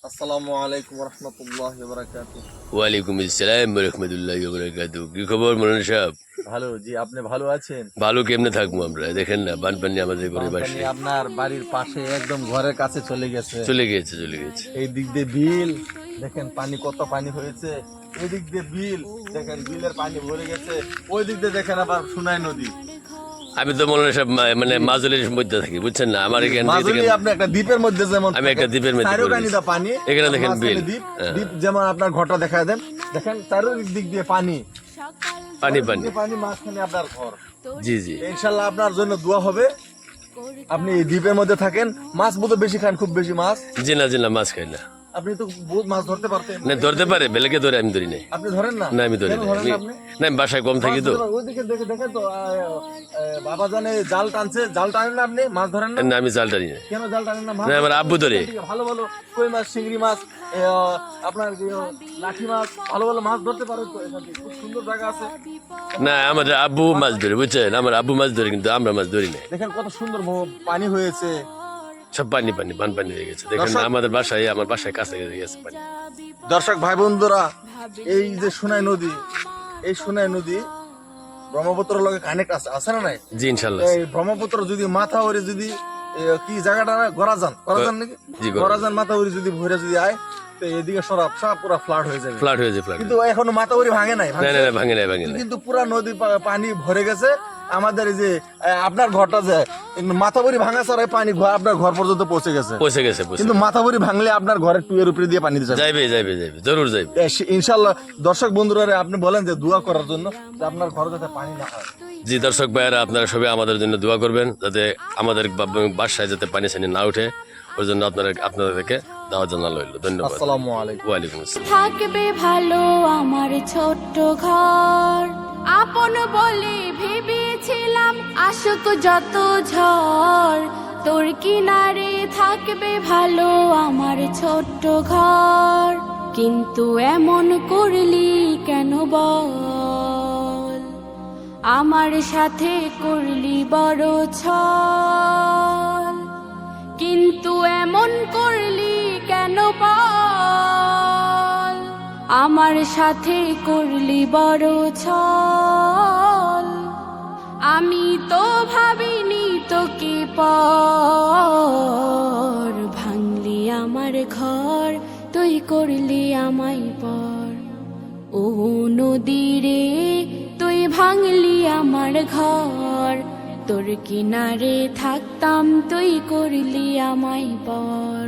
আসসালামু আলাইকুম রহমতুল্লাহি ওয়া বারাকাতুহু। ওয়ালাইকুম আসসালাম রহমতুল্লাহ বারাকাতু। কি খবর মৌলানা সাহেব? ভালো জি, আপনি ভালো আছেন? ভালো কেমনে থাকবো আমরা? দেখেন না বানপানি আমাদের ঘরে বানপানি বাসে আপনার বাড়ির পাশে একদম ঘরের কাছে চলে গেছে। চলে গেছে। এই দিক দিয়ে বিল দেখেন, পানি কত পানি হয়েছে। এই দিক দিয়ে বিল দেখেন, বিলের পানি ভরে গেছে। ওই দিক দিয়ে দেখেন আবার সুনাই নদী। আমি তো মৌলানা সাহেব মানে মাজুলির মধ্যে থাকি, বুঝছেন না? আমার এখান মাজুলি থেকে আপনি একটা দ্বীপের মধ্যে যেমন আমি একটা দ্বীপের মধ্যে পড়ে চারোখানি গেছি। পানি, এখানে দেখেন মাঝখানে বিল। দ্বীপ। হ্যাঁ। দ্বীপ যেমন আপনার ঘরটা দেখা দেন, দেখেন চারোদিক দিক দিয়ে পানি পানি পানি, মাঝখানে আপনার ঘর। জি ইনশাল্লাহ আপনার জন্য দোয়া হবে। আপনি এই দ্বীপের মধ্যে থাকেন, মাছ বোধহয় বেশি খান, খুব বেশি মাছ। জি না মাছ খাই না। আপনি তো বহুত মাছ ধরতে পারতেন। না ধরতে পারে, বেলেকে ধরে, আমি ধরি নাই। আপনি ধরেন না? না আমি ধরি কেন নাই। ধরেন না আপনি? না আমি বাসায় কম থাকি তো। ওইদিকে দেখেন তো, বাবা জানে জাল টানছে, জাল টানেন না আপনি? মাছ ধরেন না? না আমি জাল টানি না। কেন জাল টানেন না? মাছ না, আমার আব্বু ধরে। ভালো ভালো কই মাছ, চিংড়ি মাছ, আপনার লাঠি মাছ, ভালো ভালো মাছ ধরতে পারেন তো। এখান থেকে খুব সুন্দর জায়গা আছে। না আমাদের আব্বু মাছ ধরে, বুঝছেন? আমার আব্বু মাছ ধরে, কিন্তু আমরা মাছ ধরি না। দেখেন কত সুন্দর পানি হয়েছে। সব বানপানি হয়ে গেছে। দেখেন আমাদের বাসায়, আমার বাসায় কাছে গেছে পানি। দর্শক ভাই বন্ধুরা, এই যে সোনাই নদী, এই সোনাই নদী ব্রহ্মপুত্রের লগে কানেক্ট আছে না নাই? জি ইনশাল্লাহ। এই ব্রহ্মপুত্র যদি মাথা ওরে যদি কি জায়গাটা না, গরাজান নাকি? জি, গরাজান মাথা ওরে যদি ভরে যদি আয়, তো এদিকে সব পুরা ফ্লাড হয়ে যাবে। ফ্লাড হয়ে যায়। কিন্তু এখনো মাতাউরি ভাঙে নাই। না ভাঙে নাই। কিন্তু পুরা নদী পানি ভরে গেছে। আমাদের এই যে আপনার ঘরটা যে মাথাবরি ভাঙা ছাড়াই পানি আপনার ঘর পর্যন্ত পৌঁছে গেছে। কিন্তু মাথাবরি ভাঙলে আপনার ঘরের টুয়ের উপরে দিয়ে পানি যাবে, জরুর যাবে ইনশাল্লাহ। দর্শক বন্ধুরা, আপনি বলেন যে দোয়া করার জন্য, যে আপনার ঘরে যাতে পানি না হয়। জি দর্শক ভাইয়েরা, আপনারা সবাই আমাদের জন্য দোয়া করবেন, যাতে আমাদের বাসায় যাতে পানি ছানি না উঠে। ওই জন্য আপনাদেরকে দাওয়াত জানালো। ধন্যবাদ। আসসালামু আলাইকুম। ওয়ালাইকুম আসসালাম। থাকবে ভালো আমার ছোট্ট ঘর, আপন বলে ভেবেছিলাম আসুক যত ঝড়, তোর কিনারে থাকবে ভালো আমার ছোট্ট ঘর। কিন্তু এমন করলি কেন বল, আমার সাথে করলি বড় ছল। কিন্তু এমন করলি কেন বল, আমার সাথে করলি বড় ছল। আমি তো ভাবিনি তোকে পর, ভাঙলি আমার ঘর, তুই করলি আমায় পর। ও নদী রে, তুই ভাঙলি আমার ঘর, তোর কিনারে থাকতাম, তুই করলি আমায় পর।